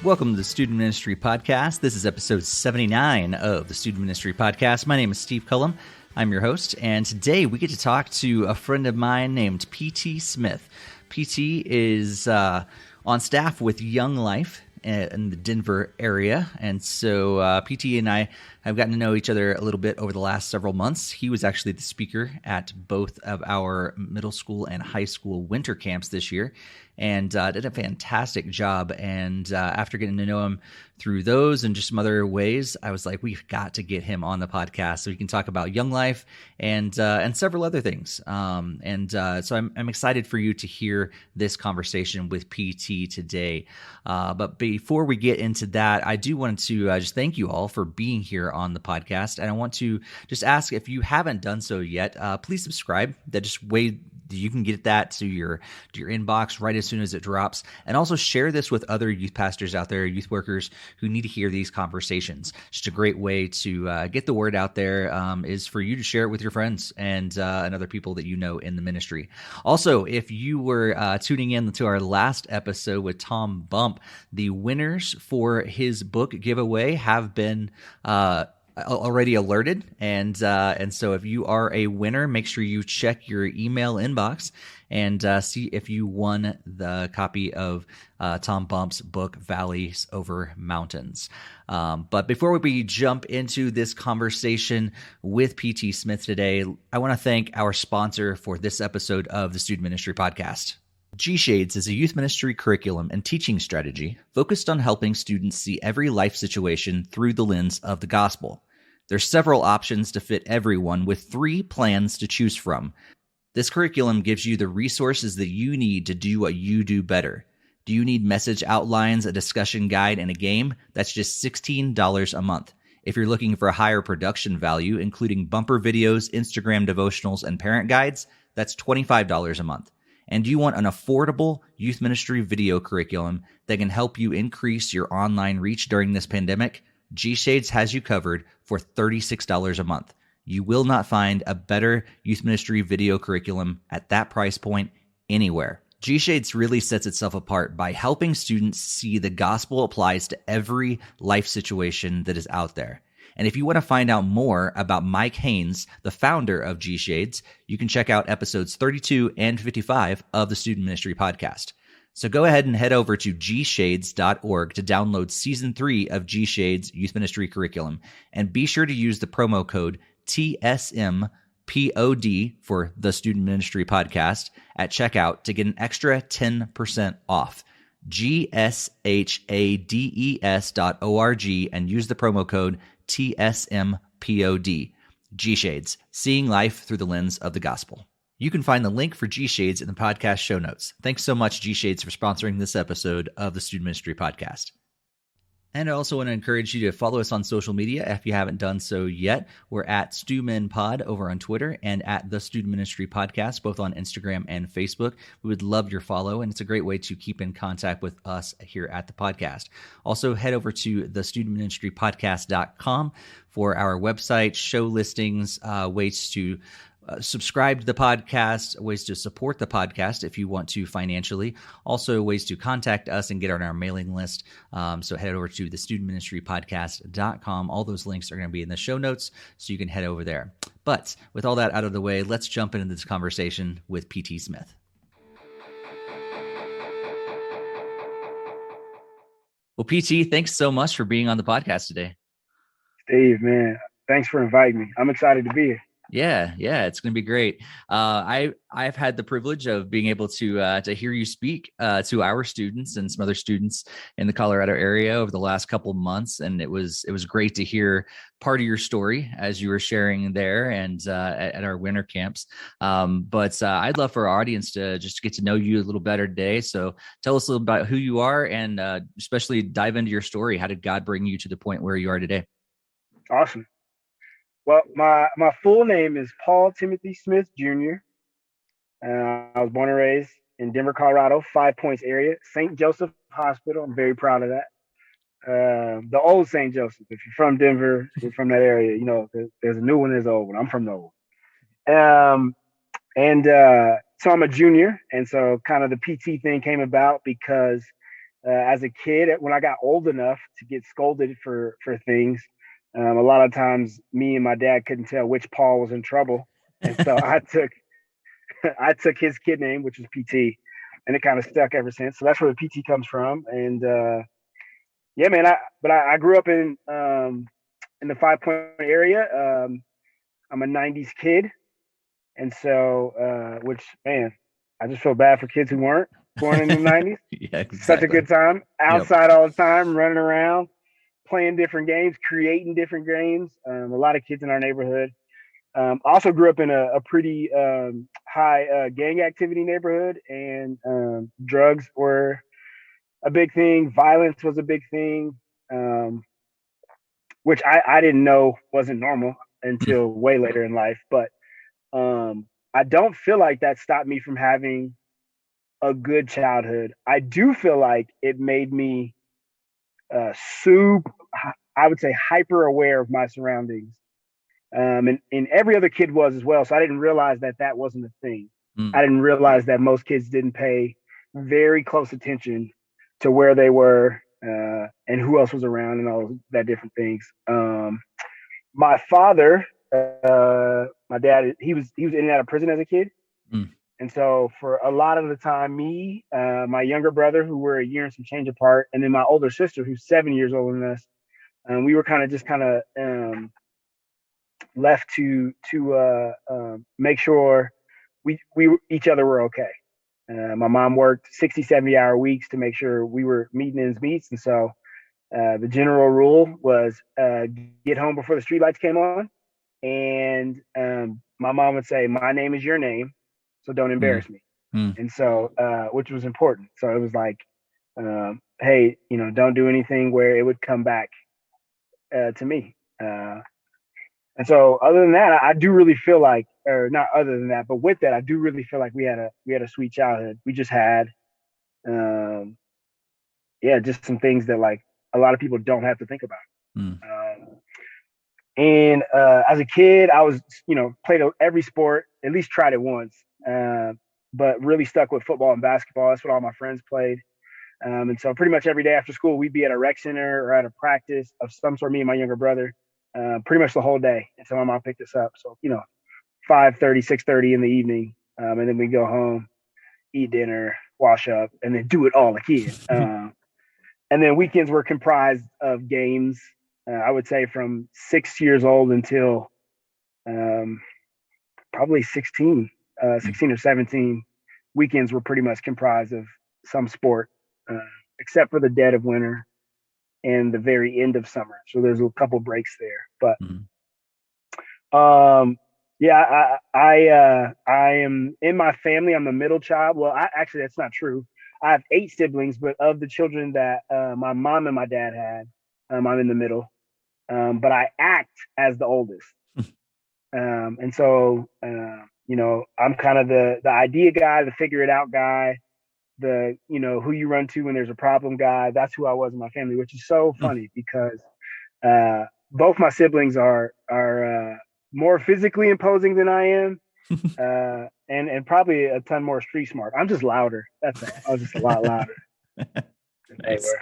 Welcome to the Student Ministry Podcast. This is episode 79 of the Student Ministry Podcast. My name is Steve Cullum. I'm your host, and today we get to talk to a friend of mine named P.T. Smith. P.T. is on staff with Young Life in the Denver area, and so P.T. and I have gotten to know each other a little bit over the last several months. He was actually the speaker at both of our middle school and high school winter camps this year, and did a fantastic job. And after getting to know him through those and just some other ways, I was like, we've got to get him on the podcast so we can talk about Young Life and several other things. So I'm excited for you to hear this conversation with PT today. But before we get into that, I do want to just thank you all for being here on the podcast. And I want to just ask, if you haven't done so yet, please subscribe. That just way you can get that to your inbox right as soon as it drops. And also share this with other youth pastors out there, youth workers who need to hear these conversations. Just a great way to get the word out there is for you to share it with your friends and other people that you know in the ministry. Also, if you were tuning in to our last episode with Tom Bump, the winners for his book giveaway have been already alerted, and so if you are a winner, make sure you check your email inbox and see if you won the copy of Tom Bump's book, Valleys Over Mountains. But before we jump into this conversation with P.T. Smith today, I want to thank our sponsor for this episode of the Student Ministry Podcast. G-Shades is a youth ministry curriculum and teaching strategy focused on helping students see every life situation through the lens of the gospel. There's several options to fit everyone with 3 plans to choose from. This curriculum gives you the resources that you need to do what you do better. Do you need message outlines, a discussion guide, and a game? That's just $16 a month. If you're looking for a higher production value, including bumper videos, Instagram devotionals, and parent guides, that's $25 a month. And do you want an affordable youth ministry video curriculum that can help you increase your online reach during this pandemic? G-Shades has you covered for $36 a month. You will not find a better youth ministry video curriculum at that price point anywhere. G-Shades really sets itself apart by helping students see the gospel applies to every life situation that is out there. And if you want to find out more about Mike Haynes, the founder of G-Shades, you can check out episodes 32 and 55 of the Student Ministry Podcast. So go ahead and head over to gshades.org to download Season 3 of G-Shades Youth Ministry Curriculum. And be sure to use the promo code TSMPOD for the Student Ministry Podcast at checkout to get an extra 10% off. gshades.org and use the promo code TSMPOD. G-Shades, seeing life through the lens of the gospel. You can find the link for G-Shades in the podcast show notes. Thanks so much, G-Shades, for sponsoring this episode of the Student Ministry Podcast. And I also want to encourage you to follow us on social media if you haven't done so yet. We're at StuMinPod over on Twitter and at the Student Ministry Podcast, both on Instagram and Facebook. We would love your follow, and it's a great way to keep in contact with us here at the podcast. Also, head over to thestudentministrypodcast.com for our website, show listings, ways to subscribe to the podcast, ways to support the podcast if you want to financially, also ways to contact us and get on our mailing list. So head over to thestudentministrypodcast.com. All those links are going to be in the show notes, so you can head over there. But with all that out of the way, let's jump into this conversation with P.T. Smith. Well, PT, thanks so much for being on the podcast today. Steve, man, thanks for inviting me. I'm excited to be here. Yeah, it's going to be great. I've had the privilege of being able to hear you speak to our students and some other students in the Colorado area over the last couple of months, and it was great to hear part of your story as you were sharing there and at our winter camps. But I'd love for our audience to just get to know you a little better today. So tell us a little about who you are, and especially dive into your story. How did God bring you to the point where you are today? Awesome. Well, my full name is Paul Timothy Smith Jr. I was born and raised in Denver, Colorado, 5 Points area, St. Joseph Hospital. I'm very proud of that. The old St. Joseph. If you're from Denver, you're from that area, you know, there's a new one, there's an old one. I'm from the old one. So I'm a junior. And so kind of the PT thing came about because as a kid, when I got old enough to get scolded for things, a lot of times me and my dad couldn't tell which Paul was in trouble, and so I took I took his kid name, which is PT, and it kind of stuck ever since. So that's where the PT comes from. And yeah, man. I grew up in the 5 Point area. I'm a '90s kid, and so which man, I just feel bad for kids who weren't born in the '90s. Yeah, exactly. Such a good time, outside all the time, running around, playing different games, creating different games. A lot of kids in our neighborhood. Also grew up in a pretty high gang activity neighborhood, and drugs were a big thing. Violence was a big thing, which I didn't know wasn't normal until way later in life. But I don't feel like that stopped me from having a good childhood. I do feel like it made me I would say hyper aware of my surroundings. And every other kid was as well. So I didn't realize that wasn't a thing. I didn't realize that most kids didn't pay very close attention to where they were and who else was around and all that different things. My father, my dad, he was in and out of prison as a kid. And so for a lot of the time, me, my younger brother, who were a year and some change apart, and then my older sister, who's 7 years older than us, we were kind of left to make sure we each other were okay. My mom worked 60, 70-hour weeks to make sure we were meeting ends meets. And so the general rule was get home before the streetlights came on. And my mom would say, my name is your name, so don't embarrass me. And so, which was important. So it was like, hey, don't do anything where it would come back to me. And so other than that, I do really feel like, or not other than that, but with that, I do really feel like we had a sweet childhood. We just had, just some things that like a lot of people don't have to think about. And as a kid, I was, played every sport, at least tried it once, but really stuck with football and basketball. That's what all my friends played. And so pretty much every day after school, we'd be at a rec center or at a practice of some sort, me and my younger brother. Pretty much the whole day until my mom picked us up. So, 5:30, 6:30 in the evening. And then we go home, eat dinner, wash up, and then do it all again. And then weekends were comprised of games, I would say from 6 years old until probably 16 or 17. Weekends were pretty much comprised of some sport, except for the dead of winter and the very end of summer. So there's a couple breaks there, but I am in my family. I'm the middle child. Well, actually that's not true. I have 8 siblings, but of the children that my mom and my dad had, I'm in the middle. But I act as the oldest. And so, I'm kind of the idea guy, the figure it out guy, the who you run to when there's a problem guy. That's who I was in my family, which is so funny because both my siblings are more physically imposing than I am, and probably a ton more street smart. I'm just louder. That's all. I was just a lot louder than they were.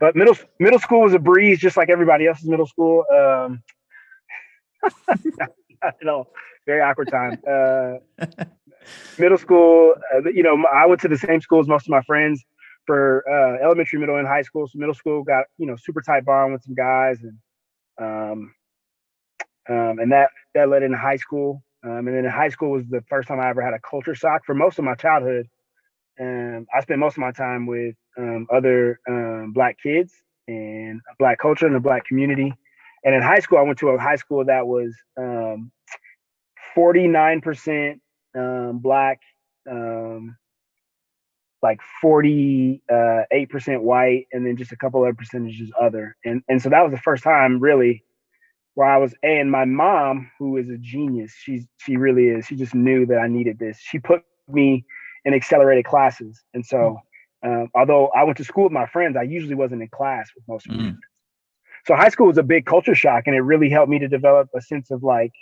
But middle school was a breeze, just like everybody else's middle school. Very awkward time. Middle school, I went to the same school as most of my friends for elementary, middle, and high school. So middle school got super tight bond with some guys, and that led into high school. And then in high school was the first time I ever had a culture shock. For most of my childhood, I spent most of my time with other Black kids and Black culture and the Black community. And in high school, I went to a high school that was 49% Black, like 48% white, and then just a couple other percentages other. And so that was the first time really where I was, and my mom, who is a genius, she really is. She just knew that I needed this. She put me in accelerated classes. And so although I went to school with my friends, I usually wasn't in class with most of my friends. So high school was a big culture shock, and it really helped me to develop a sense of like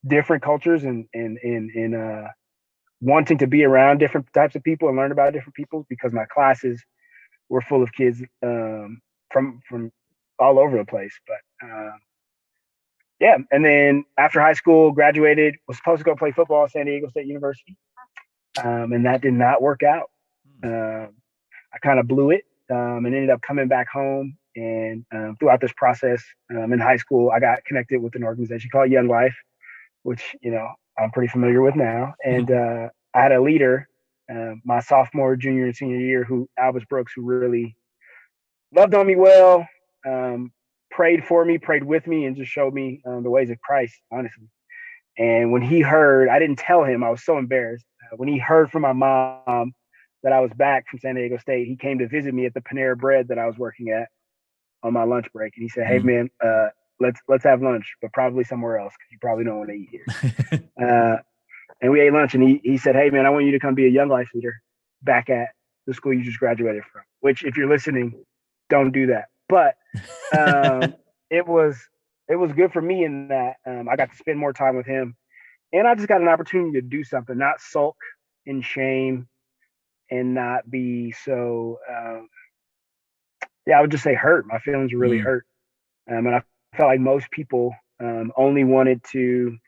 different cultures and wanting to be around different types of people and learn about different people, because my classes were full of kids from all over the place. But yeah, and then after high school, graduated, was supposed to go play football at San Diego State University, and that did not work out. I kind of blew it, and ended up coming back home. And throughout this process, in high school, I got connected with an organization called Young Life, which, you know, I'm pretty familiar with now. And I had a leader, my sophomore, junior, and senior year, Albus Brooks, who really loved on me well, prayed for me, prayed with me, and just showed me the ways of Christ, honestly. And when he heard, I didn't tell him, I was so embarrassed. When he heard from my mom that I was back from San Diego State, he came to visit me at the Panera Bread that I was working at on my lunch break. And he said, "Hey man, let's have lunch, but probably somewhere else, because you probably don't want to eat here." And we ate lunch, and he said, "Hey man, I want you to come be a Young Life leader back at the school you just graduated from," which, if you're listening, don't do that. But it was good for me in that I got to spend more time with him, and I just got an opportunity to do something, not sulk in shame, and not be so I would just say hurt. My feelings were really hurt, and I felt like most people only wanted to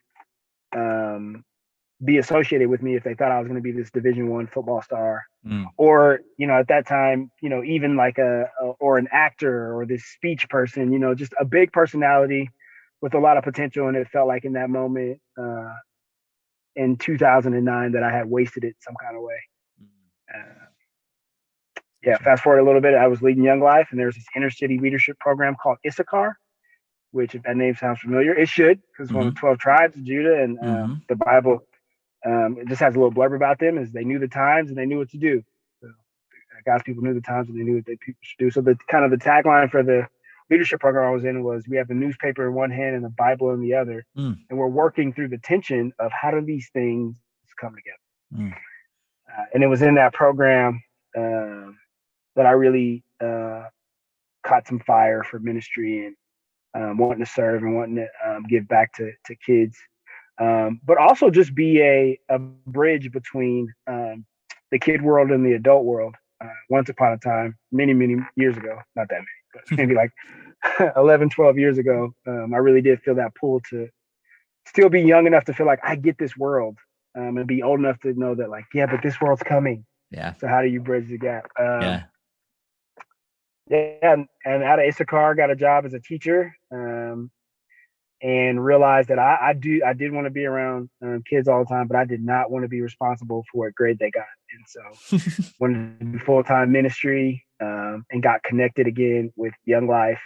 be associated with me if they thought I was going to be this Division I football star, or, you know, at that time, you know, even like or an actor, or this speech person, you know, just a big personality with a lot of potential. And it felt like in that moment in 2009 that I had wasted it some kind of way. Fast forward a little bit, I was leading Young Life, and there's this inner city leadership program called Issachar, which, if that name sounds familiar, it should, because one of the 12 tribes of Judah, and the Bible, it just has a little blurb about them, is they knew the times and they knew what to do. So God's people knew the times and they knew what people should do. So the tagline for the leadership program I was in was, we have the newspaper in one hand and the Bible in the other, and we're working through the tension of how do these things come together. And it was in that program that I really caught some fire for ministry, and wanting to serve and wanting to give back to kids, but also just be a bridge between the kid world and the adult world. Once upon a time, many years ago, not that many, but maybe like 11, 12 years ago, I really did feel that pull to still be young enough to feel like I get this world, and be old enough to know that, like, yeah, but this world's coming. Yeah. So how do you bridge the gap? And out of Issachar, got a job as a teacher, and realized that I did want to be around kids all the time, but I did not want to be responsible for what grade they got. And so wanted to do full-time ministry, and got connected again with Young Life,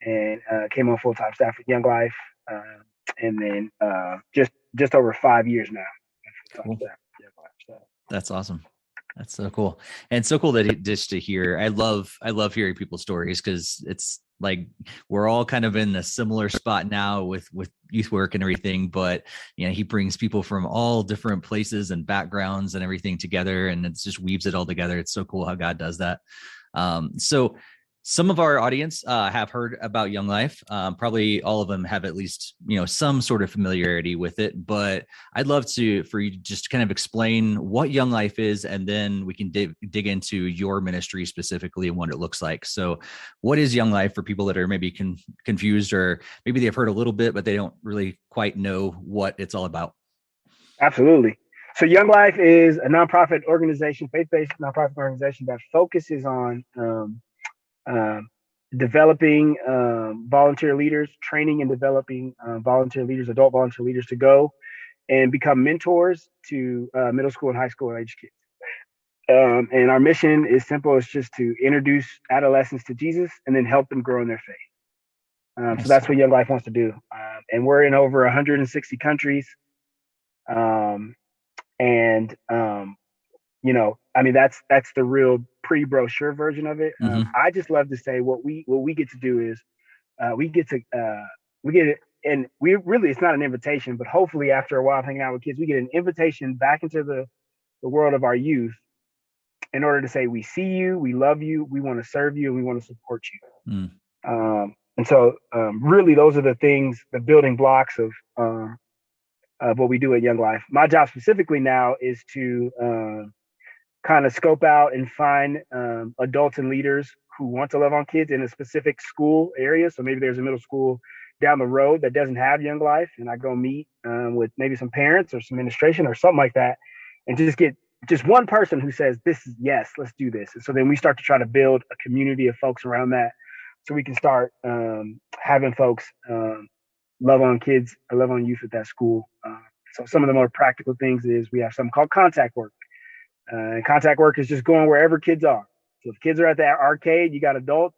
and came on full-time staff with Young Life, and then just over 5 years now. Cool. That's awesome. That's so cool. And so cool that just to hear, I love hearing people's stories, because it's like, we're all kind of in a similar spot now with youth work and everything, but, you know, he brings people from all different places and backgrounds and everything together, and it just weaves it all together. It's so cool how God does that. So some of our audience have heard about Young Life. Probably all of them have at least, you know, some sort of familiarity with it, but I'd love for you to just kind of explain what Young Life is, and then we can dig into your ministry specifically and what it looks like. So what is Young Life for people that are maybe confused, or maybe they've heard a little bit, but they don't really quite know what it's all about? Absolutely. So Young Life is a nonprofit organization, faith-based nonprofit organization that focuses on developing volunteer leaders, training and developing volunteer leaders, adult volunteer leaders, to go and become mentors to middle school and high school age kids. And our mission is simple. It's just to introduce adolescents to Jesus and then help them grow in their faith. So that's what Young Life wants to do. And we're in over 160 countries. You know, I mean, that's the real pre-brochure version of it. I just love to say what we get to do is we get it, and we really, it's not an invitation, but hopefully after a while of hanging out with kids, we get an invitation back into the world of our youth, in order to say, we see you, we love you, we want to serve you, and we want to support you. And so really, those are the things, the building blocks of of what we do at Young Life. My job specifically now is to kind of scope out and find adults and leaders who want to love on kids in a specific school area. So maybe there's a middle school down the road that doesn't have Young Life, and I go meet with maybe some parents or some administration or something like that, and just get just one person who says, this is yes, let's do this. And so then we start to try to build a community of folks around that, so we can start having folks love on kids or love on youth at that school. So some of the more practical things is we have something called contact work. And contact work is just going wherever kids are. So if kids are at the arcade, you got adults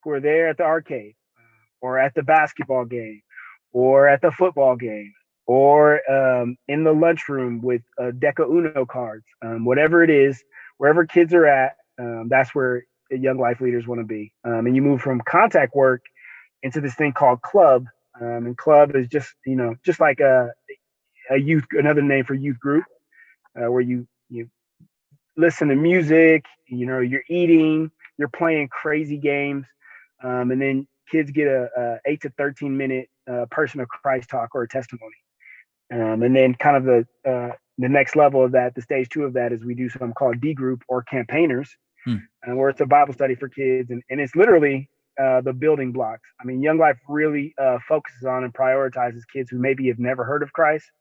who are there at the arcade, or at the basketball game, or at the football game, or in the lunchroom with a deck of Uno cards. Whatever it is, wherever kids are at, that's where Young Life leaders want to be. And you move from contact work into this thing called club. And club is just, just like a youth, another name for youth group, where you listen to music, you're eating, you're playing crazy games. And then kids get a 8 to 13 minute person of Christ talk or a testimony. And then kind of the next level of that, the stage 2 of that, is we do something called D group or campaigners, where it's a Bible study for kids. And it's literally the building blocks. I mean, Young Life really focuses on and prioritizes kids who maybe have never heard of Christ,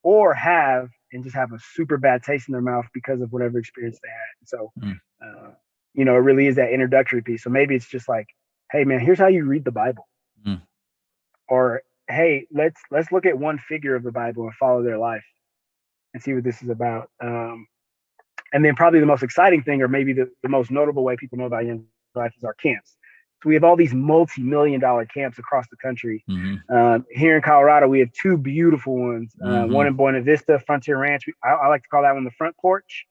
or have and just have a super bad taste in their mouth because of whatever experience they had. So, it really is that introductory piece. So maybe it's just like, hey man, here's how you read the Bible. Or, hey, let's look at one figure of the Bible and follow their life and see what this is about. And then probably the most exciting thing, or maybe the most notable way people know about Young Life, is our camps. So we have all these multi-million-dollar camps across the country. Here in Colorado, we have 2 beautiful ones. One in Buena Vista, Frontier Ranch. I like to call that one the front porch.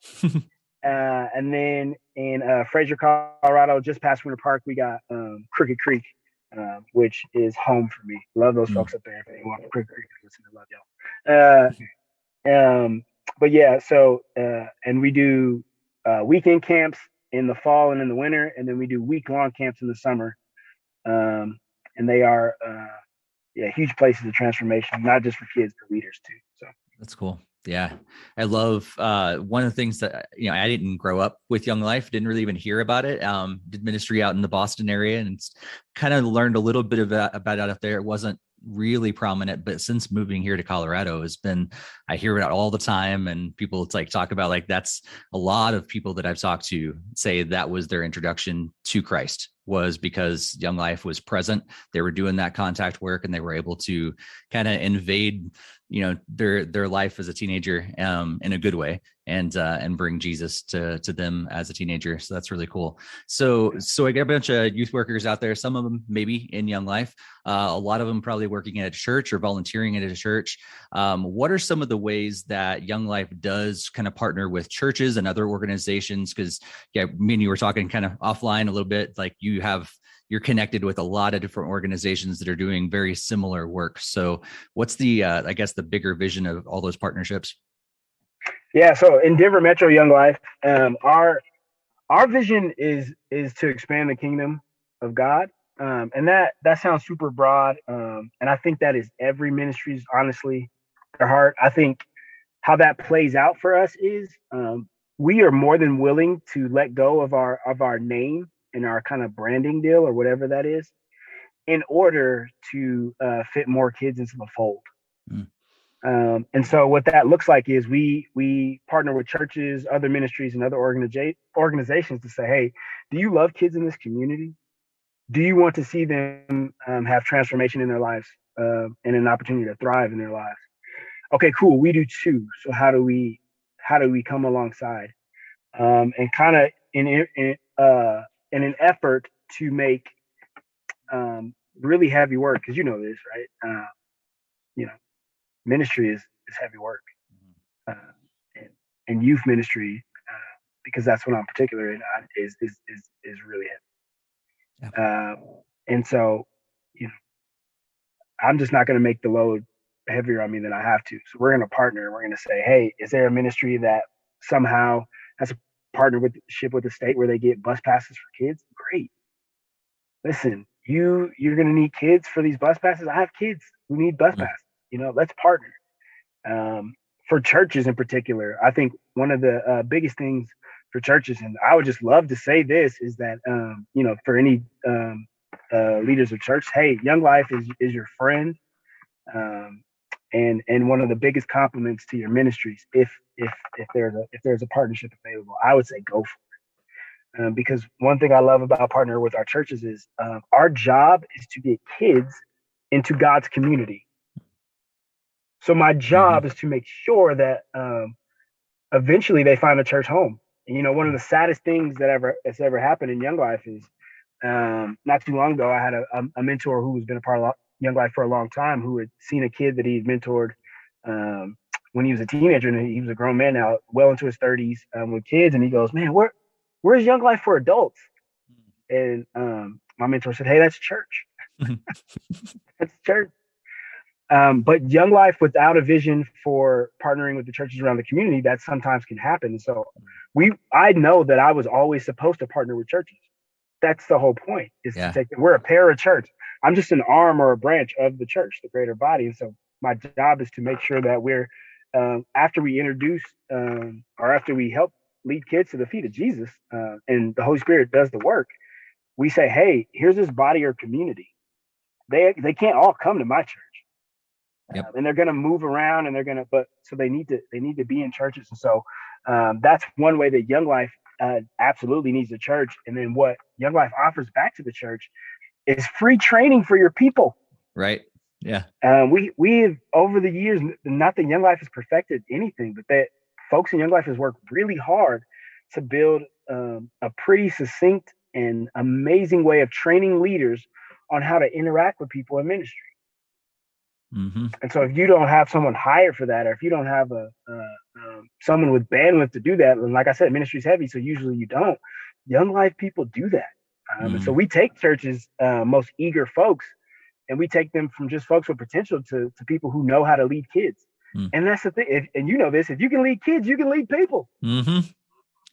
And then in Fraser, Colorado, just past Winter Park, we got Crooked Creek, which is home for me. Love those folks up there. If anyone from Crooked Creek, listen, I love y'all. But yeah, so and we do weekend camps in the fall and in the winter, and then we do week-long camps in the summer. And they are huge places of transformation, not just for kids, but leaders too. So that's cool. Yeah. I love one of the things that, I didn't grow up with Young Life, didn't really even hear about it. Did ministry out in the Boston area, and kind of learned a little bit about it out there. It wasn't really prominent, but since moving here to Colorado, I hear it all the time, and people talk about that's a lot of people that I've talked to say that was their introduction to Christ, was because Young Life was present. They were doing that contact work, and they were able to kind of invade their life as a teenager in a good way, and bring Jesus to them as a teenager. So that's really cool. So I got a bunch of youth workers out there, some of them maybe in Young Life, a lot of them probably working at a church or volunteering at a church. What are some of the ways that Young Life does kind of partner with churches and other organizations? Because me and you were talking kind of offline a little bit, you're connected with a lot of different organizations that are doing very similar work. So what's the bigger vision of all those partnerships? Yeah. So in Denver Metro Young Life, our vision is to expand the kingdom of God. And that sounds super broad. And I think that is every ministry's, honestly, their heart. I think how that plays out for us is we are more than willing to let go of our name and our kind of branding deal, or whatever that is, in order to fit more kids into the fold. And so what that looks like is we partner with churches, other ministries, and other organizations to say, hey, do you love kids in this community? Do you want to see them have transformation in their lives and an opportunity to thrive in their lives? Okay, cool. We do too. So how do we come alongside and kind of in an effort to make really heavy work, because this, right? Ministry is heavy work, and youth ministry, because that's what I'm particular in, is really heavy. Yeah. And so, I'm just not going to make the load heavier on me than I have to. So we're going to partner. We're going to say, hey, is there a ministry that somehow has a partnership with the state where they get bus passes for kids? Great. Listen, you're going to need kids for these bus passes. I have kids who need bus passes. Let's partner. For churches in particular, I think one of the biggest things for churches, and I would just love to say this, is that for any leaders of church, hey, Young Life is your friend, and one of the biggest compliments to your ministries, if there's a partnership available, I would say go for it. Because one thing I love about partnering with our churches is our job is to get kids into God's community. So my job is to make sure that eventually they find a church home. And, one of the saddest things that's ever happened in Young Life is not too long ago, I had a mentor who has been a part of Young Life for a long time, who had seen a kid that he had mentored when he was a teenager, and he was a grown man now, well into his 30s, with kids. And he goes, "Man, where's Young Life for adults?" And my mentor said, "Hey, that's church. That's church." But Young Life without a vision for partnering with the churches around the community, that sometimes can happen. And so I know that I was always supposed to partner with churches. That's the whole point, is to take we're a parachurch. I'm just an arm or a branch of the church, the greater body. And so my job is to make sure that we're, after we introduce or after we help lead kids to the feet of Jesus, and the Holy Spirit does the work, we say, hey, here's this body or community. They can't all come to my church. And they're going to move around, and so they need to be in churches. And so that's one way that Young Life absolutely needs a church. And then what Young Life offers back to the church is free training for your people. Right. Yeah. We have, over the years, not that Young Life has perfected anything, but that folks in Young Life has worked really hard to build a pretty succinct and amazing way of training leaders on how to interact with people in ministry. And so if you don't have someone hired for that, or if you don't have someone with bandwidth to do that, and like I said, ministry's heavy, so usually you don't. Young Life people do that. And so we take churches, most eager folks, and we take them from just folks with potential to people who know how to lead kids. And that's the thing. And you know this, if you can lead kids, you can lead people. Because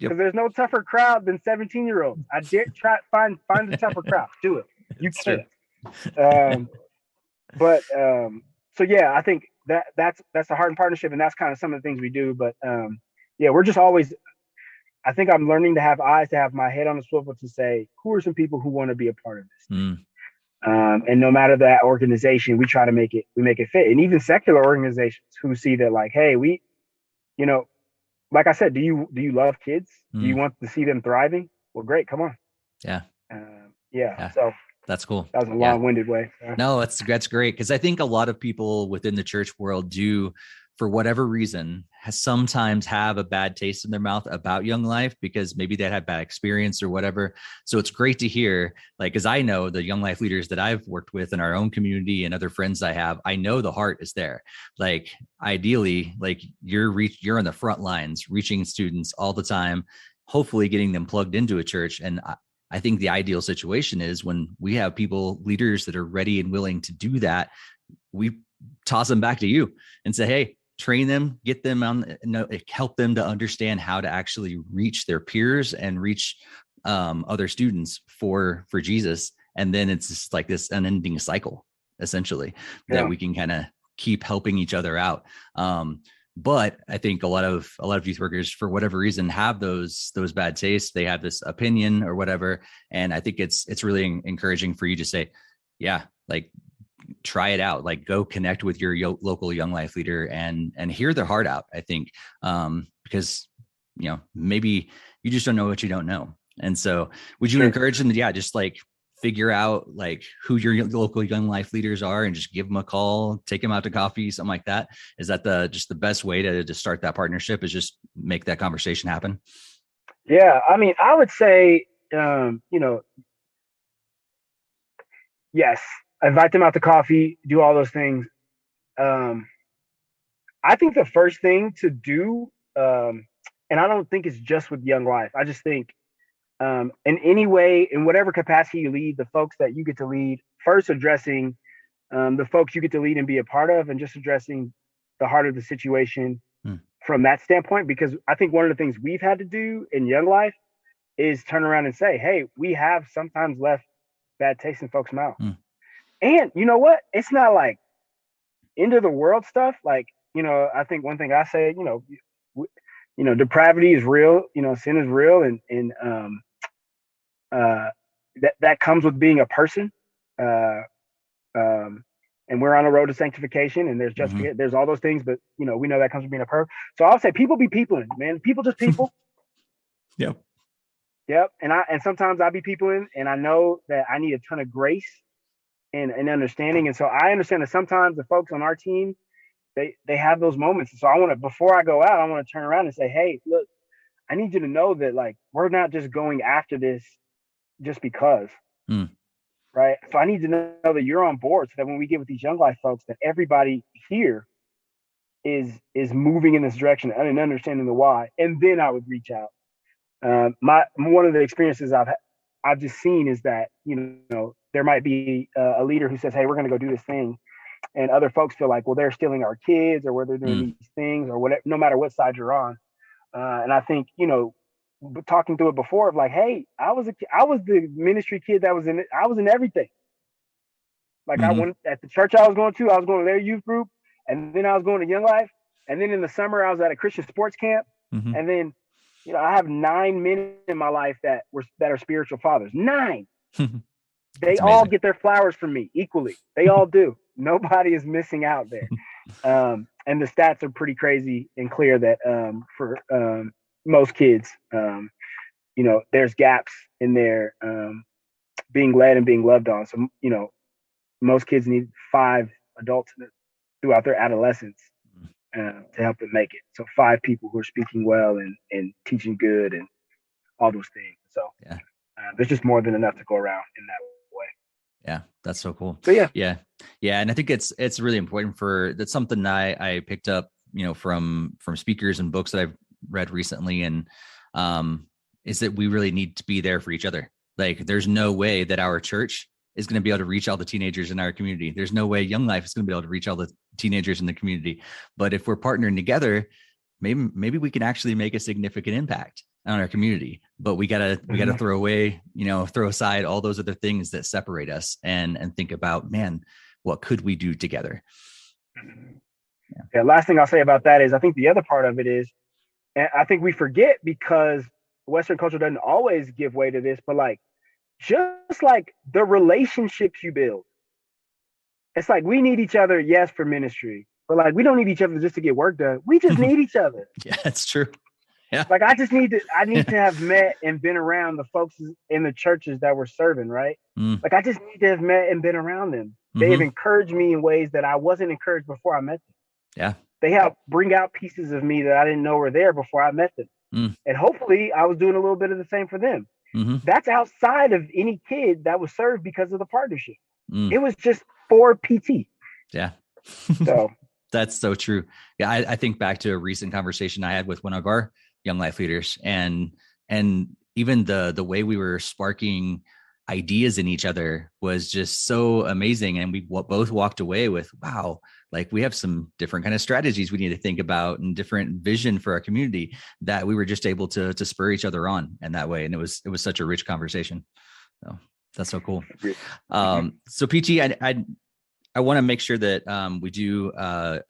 there's no tougher crowd than 17-year-olds. I dare find the tougher crowd. Do it. You can. So yeah, I think that's the heart and partnership, and that's kind of some of the things we do. But we're just always, I think I'm learning to have eyes, to have my head on the swivel, to say, who are some people who want to be a part of this? And no matter that organization, we try to make it fit. And even secular organizations who see that, like, hey, like I said, do you love kids? Do you want to see them thriving? Well, great, come on. Yeah. So that's cool. That was a long-winded way. No, that's great. Because I think a lot of people within the church world do, for whatever reason, sometimes have a bad taste in their mouth about Young Life, because maybe they had bad experience or whatever. So it's great to hear, like, because I know the Young Life leaders that I've worked with in our own community and other friends I have, I know the heart is there. Like, ideally, like, you're on the front lines, reaching students all the time, hopefully getting them plugged into a church. And I think the ideal situation is when we have leaders that are ready and willing to do that, we toss them back to you and say, hey, train them, get them help them to understand how to actually reach their peers and reach other students for Jesus. And then it's just like this unending cycle, essentially, that we can kind of keep helping each other out. But I think a lot of youth workers, for whatever reason, have those bad tastes. They have this opinion or whatever. And I think it's really encouraging for you to say, yeah, like, try it out, like, go connect with your local Young Life leader and hear their heart out. I think, because, maybe you just don't know what you don't know. And so would you encourage them to, just like, figure out like who your local Young Life leaders are and just give them a call, take them out to coffee, something like that? Is that the best way to start that partnership, is just make that conversation happen? Yeah. I mean, I would say, yes, invite them out to coffee, do all those things. I think the first thing to do, and I don't think it's just with Young Life, I just think, in any way, in whatever capacity you lead, the folks that you get to lead, first addressing the folks you get to lead and be a part of, and just addressing the heart of the situation from that standpoint. Because I think one of the things we've had to do in Young Life is turn around and say, hey, we have sometimes left bad taste in folks' mouth. And you know what? It's not like end of the world stuff. Like, I think one thing I say, depravity is real. Sin is real, and that comes with being a person. Uh, and we're on a road to sanctification, and there's there's all those things, but we know that comes with being a person. So I'll say people be peopling, man. People just people. Yep. Yep. And sometimes I be peopling, and I know that I need a ton of grace and understanding. And so I understand that sometimes the folks on our team, they have those moments. So before I go out, I want to turn around and say, hey, look, I need you to know that, like, we're not just going after this just because. Right. So I need to know that you're on board, so that when we get with these Young Life folks, that everybody here is moving in this direction and understanding the why. And then I would reach out. One of the experiences I've just seen is that, there might be a leader who says, hey, we're going to go do this thing. And other folks feel like, well, they're stealing our kids, or where they're doing these things, or whatever, no matter what side you're on. And I think, talking through it before, of like, hey, I was the ministry kid that was in it. I was in everything. Like, I went at the church I was going to their youth group, and then I was going to Young Life, and then in the summer I was at a Christian sports camp, and then, I have 9 men in my life that are spiritual fathers. 9. They all get their flowers from me equally. They all do. Nobody is missing out there. And the stats are pretty crazy and clear that for most kids, there's gaps in their being led and being loved on. So, most kids need 5 adults throughout their adolescence to help them make it. So 5 people who are speaking well and teaching good and all those things. So there's just more than enough to go around in that way. Yeah, that's so cool. So yeah. And I think it's really important that's something that I picked up, from speakers and books that I've read recently. And is that we really need to be there for each other. Like, there's no way that our church is going to be able to reach all the teenagers in our community. There's no way Young Life is going to be able to reach all the teenagers in the community. But if we're partnering together, maybe we can actually make a significant impact on our community. But we gotta throw aside all those other things that separate us and think about, man, what could we do together? Yeah. Last thing I'll say about that is, I think the other part of it is, and I think we forget, because Western culture doesn't always give way to this, but like, just like the relationships you build, it's like, we need each other, yes, for ministry, but like, we don't need each other just to get work done. We just need each other. Yeah, that's true. Yeah. Like, I need to have met and been around the folks in the churches that we're serving, right? Like, I just need to have met and been around them. They have encouraged me in ways that I wasn't encouraged before I met them. Yeah. They help bring out pieces of me that I didn't know were there before I met them. And hopefully I was doing a little bit of the same for them. That's outside of any kid that was served because of the partnership. It was just for PT. Yeah. So that's so true. Yeah. I think back to a recent conversation I had with one of our Young Life leaders, and even the way we were sparking ideas in each other was just so amazing. And we both walked away with, wow, like, we have some different kind of strategies we need to think about, and different vision for our community, that we were just able to spur each other on in that way. And it was such a rich conversation. So that's so cool. So PT, I want to make sure that we do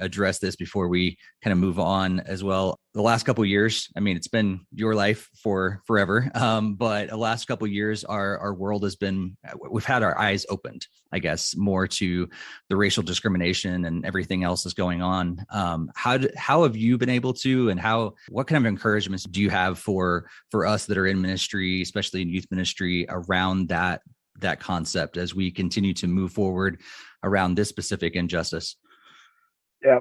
address this before we kind of move on as well. The last couple of years, I mean, it's been your life for forever, but the last couple of years, our world we've had our eyes opened, I guess, more to the racial discrimination and everything else that's going on. How have you been able to, and what kind of encouragements do you have for us that are in ministry, especially in youth ministry, around that concept as we continue to move forward around this specific injustice? Yeah.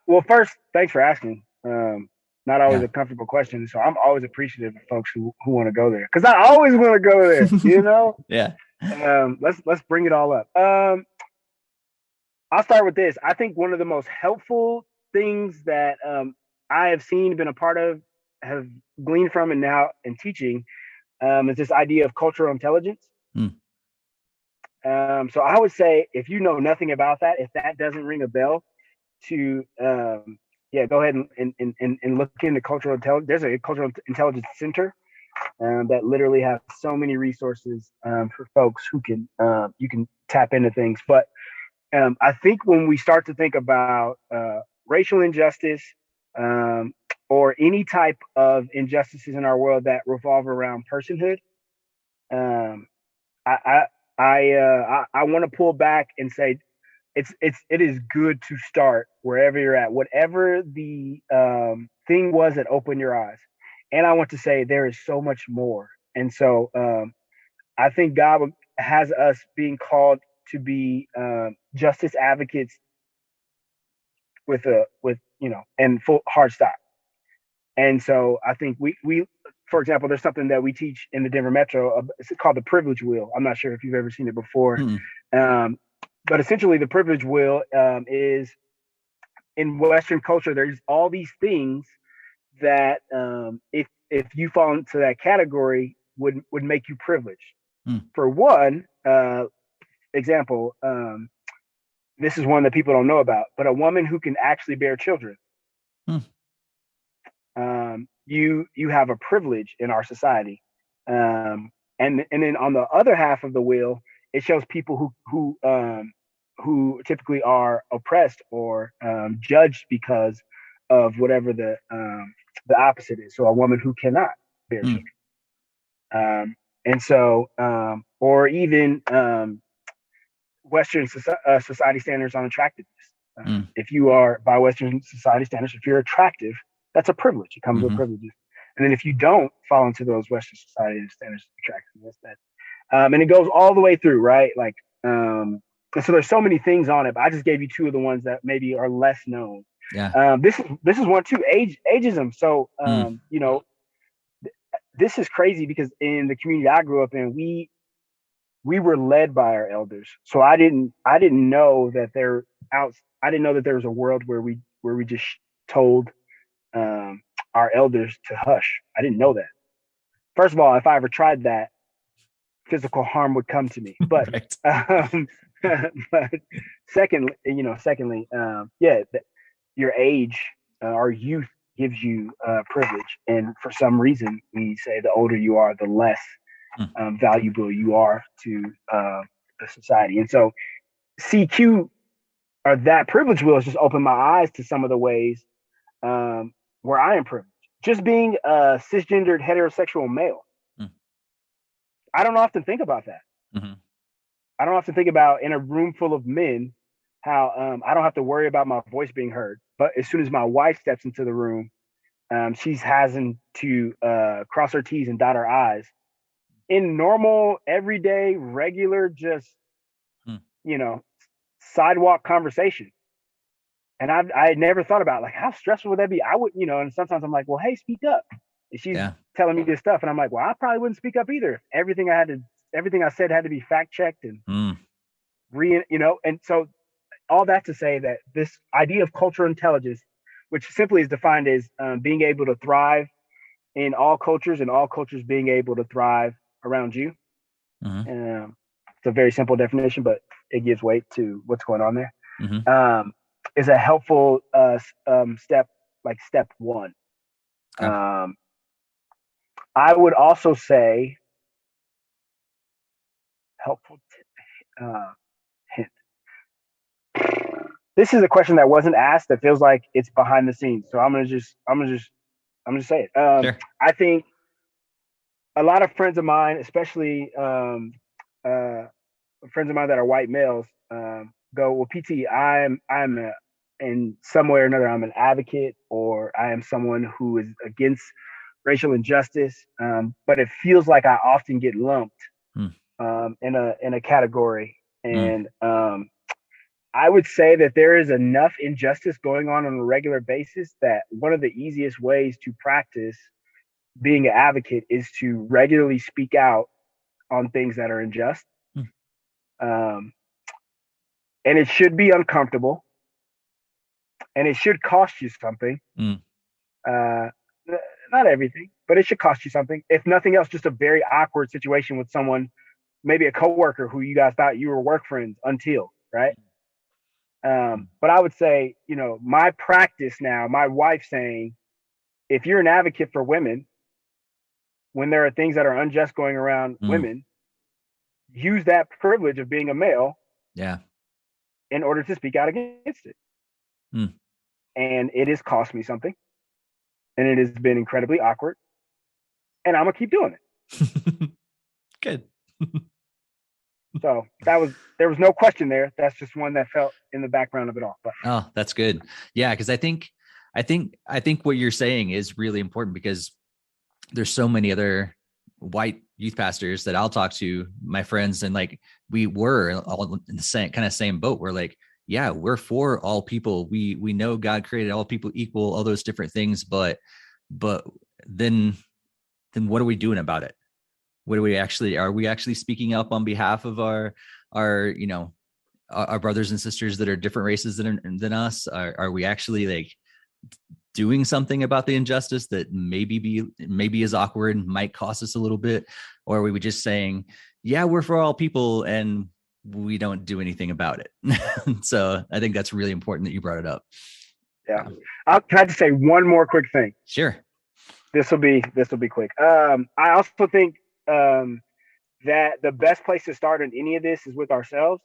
Well, first, thanks for asking. Not always a comfortable question, so I'm always appreciative of folks who want to go there, because I always want to go there. Yeah. Let's bring it all up. I'll start with this. I think one of the most helpful things that I have seen, been a part of, have gleaned from, and now in teaching, is this idea of cultural intelligence. So I would say, if you know nothing about that, if that doesn't ring a bell, to go ahead and look into cultural intelligence. There's a cultural intelligence center that literally have so many resources for folks who can you can tap into things. But I think when we start to think about racial injustice, um, or any type of injustices in our world that revolve around personhood, um, I I want to pull back and say it is good to start wherever you're at, whatever the thing was that opened your eyes. And I want to say there is so much more. And so I think God has us being called to be justice advocates with and full hard stop. And so I think we for example, there's something that we teach in the Denver Metro. It's called the privilege wheel. I'm not sure if you've ever seen it before. Um, but essentially, the privilege wheel is in Western culture. There's all these things that if you fall into that category would make you privileged. For one example, this is one that people don't know about, but a woman who can actually bear children. You have a privilege in our society, and then on the other half of the wheel, it shows people who typically are oppressed or judged because of whatever the opposite is. So a woman who cannot bear children, and so or even Western society standards on attractiveness. If you are, by Western society standards, if you're attractive, that's a privilege. It comes with privileges. And then if you don't fall into those Western society standards of attractiveness, that and it goes all the way through, right? Like, and so there's so many things on it, but I just gave you two of the ones that maybe are less known. Yeah. This is one too, ageism. So this is crazy because in the community I grew up in, we were led by our elders. So I didn't know that I didn't know that there was a world where we just told our elders to hush. I didn't know that. First of all, if I ever tried that, physical harm would come to me. But but secondly, your age or youth gives you privilege, and for some reason, we say the older you are, the less valuable you are to the society. And so, CQ or that privilege wheel has just opened my eyes to some of the ways where I am privileged. Just being a cisgendered heterosexual male. I don't often think about that. I don't often think about in a room full of men how I don't have to worry about my voice being heard. But as soon as my wife steps into the room, she's having to cross her T's and dot her I's. In normal, everyday, regular, just sidewalk conversation. And I had never thought about like how stressful would that be? I would, and sometimes I'm like, well, hey, speak up. And she's telling me this stuff, and I'm like, well, I probably wouldn't speak up either. Everything I said had to be fact checked and and so all that to say that this idea of cultural intelligence, which simply is defined as being able to thrive in all cultures and all cultures being able to thrive around you. It's a very simple definition, but it gives weight to what's going on there. Is a helpful step, like step one. I would also say helpful hint. This is a question that wasn't asked that feels like it's behind the scenes. So I'm gonna just say it. Sure. I think a lot of friends of mine, especially friends of mine that are white males, go, well, PT, I'm in some way or another, I'm an advocate, or I am someone who is against racial injustice. But it feels like I often get lumped in a category. And I would say that there is enough injustice going on a regular basis that one of the easiest ways to practice being an advocate is to regularly speak out on things that are unjust. And it should be uncomfortable. And it should cost you something. Not everything, but it should cost you something. If nothing else, just a very awkward situation with someone, maybe a coworker who you guys thought you were work friends until, right? But I would say, my practice now, my wife saying, if you're an advocate for women, when there are things that are unjust going around women, use that privilege of being a male. Yeah. in order to speak out against it. Mm. And it has cost me something. And it has been incredibly awkward. And I'm going to keep doing it. Good. So there was no question there. That's just one that felt in the background of it all. But oh, that's good. Yeah. Cause I think what you're saying is really important, because there's so many other white youth pastors that I'll talk to, my friends, and like, we were all in the same boat. We're like, yeah, we're for all people. We know God created all people equal, all those different things, but then what are we doing about it? What are we actually speaking up on behalf of our our brothers and sisters that are different races than us? Are we actually like doing something about the injustice that maybe is awkward and might cost us a little bit? Or are we just saying, yeah, we're for all people and we don't do anything about it? So I think that's really important that you brought it up. Yeah. Can I just say one more quick thing? Sure. This will be quick. I also think that the best place to start in any of this is with ourselves.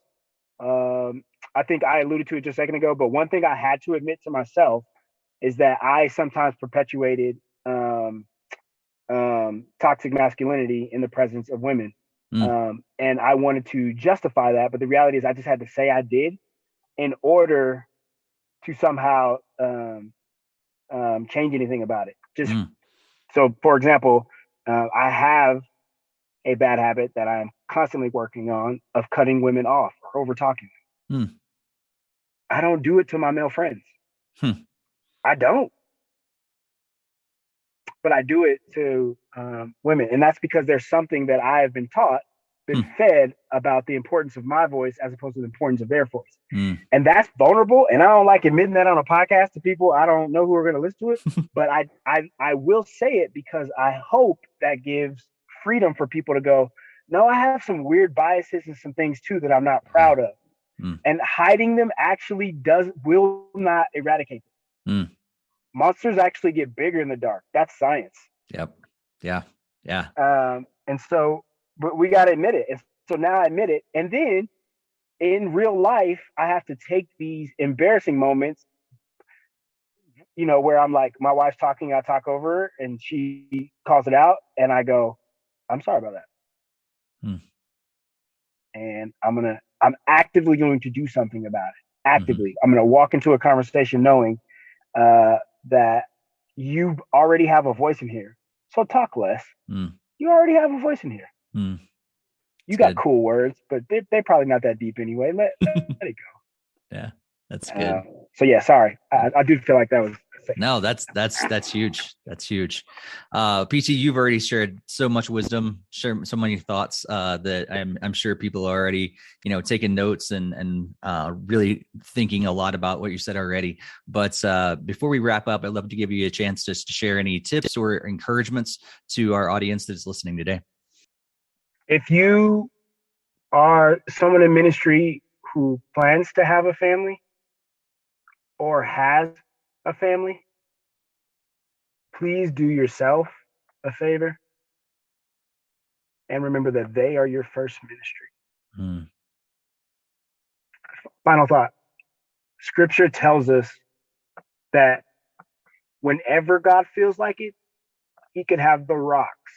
I think I alluded to it just a second ago, but one thing I had to admit to myself is that I sometimes perpetuated toxic masculinity in the presence of women. And I wanted to justify that, but the reality is I just had to say I did in order to somehow change anything about it. So, for example, I have a bad habit that I'm constantly working on of cutting women off or over talking them. I don't do it to my male friends. I don't. But I do it to women. And that's because there's something that I have been taught, been fed about the importance of my voice as opposed to the importance of their voice. And that's vulnerable. And I don't like admitting that on a podcast to people I don't know who are going to listen to it. But I will say it because I hope that gives freedom for people to go, no, I have some weird biases and some things too that I'm not proud of. And hiding them actually will not eradicate them. Monsters actually get bigger in the dark. That's science. Yep. Yeah. Yeah. And so, but we got to admit it. And so now I admit it. And then in real life, I have to take these embarrassing moments, where I'm like, my wife's talking, I talk over her and she calls it out. And I go, I'm sorry about that. And I'm actively going to do something about it. Actively. I'm going to walk into a conversation knowing that you already have a voice in here. So talk less. You already have a voice in here. You got cool words, but they're probably not that deep anyway. Let it go. Yeah, that's good. So yeah, sorry. I do feel like that was. No, that's huge. That's huge. PT, you've already shared so much wisdom, shared so many thoughts that I'm sure people are already, taking notes and really thinking a lot about what you said already. But before we wrap up, I'd love to give you a chance just to share any tips or encouragements to our audience that's listening today. If you are someone in ministry who plans to have a family or has a family, please do yourself a favor and remember that they are your first ministry. Final thought. Scripture tells us that whenever God feels like it, he can have the rocks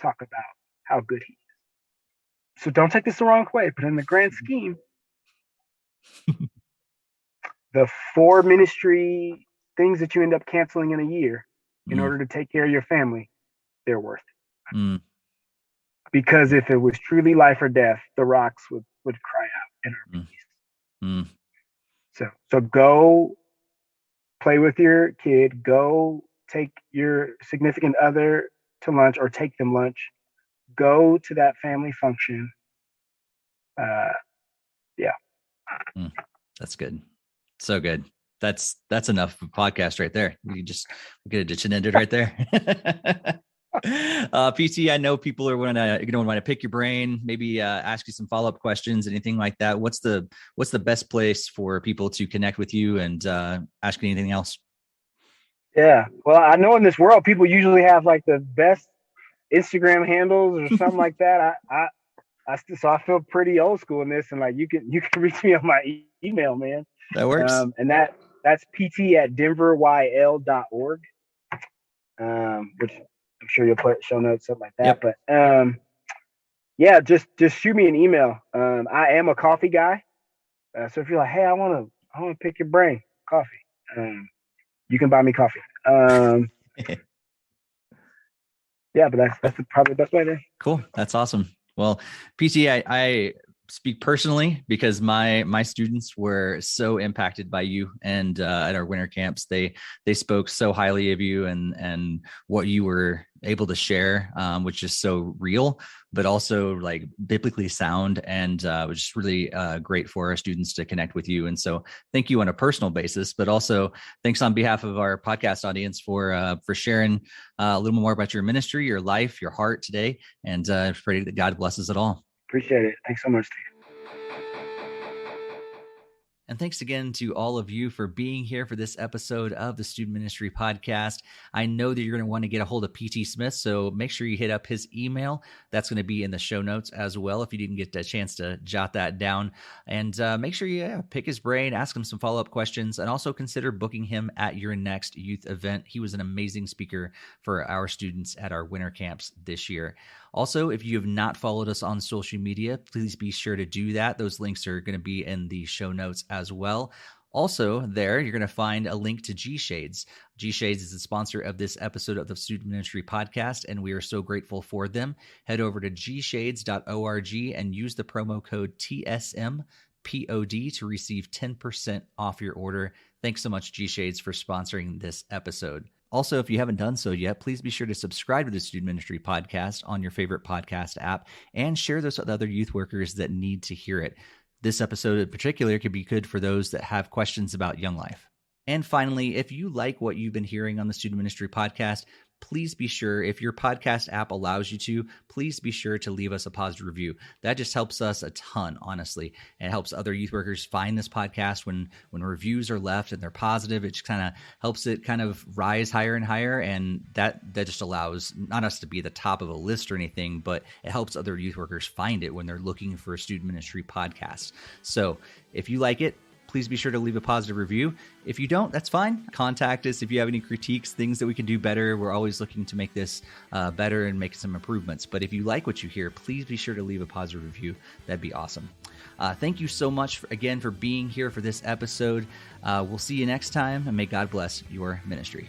talk about how good he is. So don't take this the wrong way, but in the grand scheme, the 4 ministry things that you end up canceling in a year in order to take care of your family, they're worth it. Because if it was truly life or death, the rocks would cry out in our peace. So go play with your kid, go take your significant other to lunch or take them lunch, go to that family function. That's good. So good. That's enough of a podcast right there. We could have just ended right there. PT, I know people are going to pick your brain, maybe ask you some follow-up questions, anything like that. What's the best place for people to connect with you and ask you anything else? Yeah. Well, I know in this world, people usually have like the best Instagram handles or something like that. So I feel pretty old school in this, and like you can reach me on my email, man. That works. And that's pt@denveryl.org. Which I'm sure you'll put show notes, something like that. Yep. But yeah, just shoot me an email. I am a coffee guy, so if you're like, hey, I want to pick your brain, coffee. You can buy me coffee. Yeah, but that's probably the best way to. Cool. That's awesome. Well, PT, I speak personally because my students were so impacted by you, and at our winter camps, they spoke so highly of you and what you were able to share, which is so real, but also like biblically sound, and was just really great for our students to connect with you. And so thank you on a personal basis, but also thanks on behalf of our podcast audience for sharing a little more about your ministry, your life, your heart today, and pray that God blesses it all. Appreciate it. Thanks so much, Steve. And thanks again to all of you for being here for this episode of the Student Ministry Podcast. I know that you're going to want to get a hold of PT Smith, so make sure you hit up his email. That's going to be in the show notes as well if you didn't get a chance to jot that down. And make sure you pick his brain, ask him some follow-up questions, and also consider booking him at your next youth event. He was an amazing speaker for our students at our winter camps this year. Also, if you have not followed us on social media, please be sure to do that. Those links are going to be in the show notes as well. Also, there, you're going to find a link to G-Shades. G-Shades is the sponsor of this episode of the Student Ministry Podcast, and we are so grateful for them. Head over to gshades.org and use the promo code TSMPOD to receive 10% off your order. Thanks so much, G-Shades, for sponsoring this episode. Also, if you haven't done so yet, please be sure to subscribe to the Student Ministry Podcast on your favorite podcast app and share this with other youth workers that need to hear it. This episode in particular could be good for those that have questions about Young Life. And finally, if you like what you've been hearing on the Student Ministry Podcast, please be sure, if your podcast app allows you to, please be sure to leave us a positive review. That just helps us a ton, honestly. And it helps other youth workers find this podcast when reviews are left and they're positive. It just kind of helps it kind of rise higher and higher. And that just allows not us to be at the top of a list or anything, but it helps other youth workers find it when they're looking for a student ministry podcast. So if you like it, please be sure to leave a positive review. If you don't, that's fine. Contact us if you have any critiques, things that we can do better. We're always looking to make this better and make some improvements. But if you like what you hear, please be sure to leave a positive review. That'd be awesome. Thank you so much again for being here for this episode. We'll see you next time, and may God bless your ministry.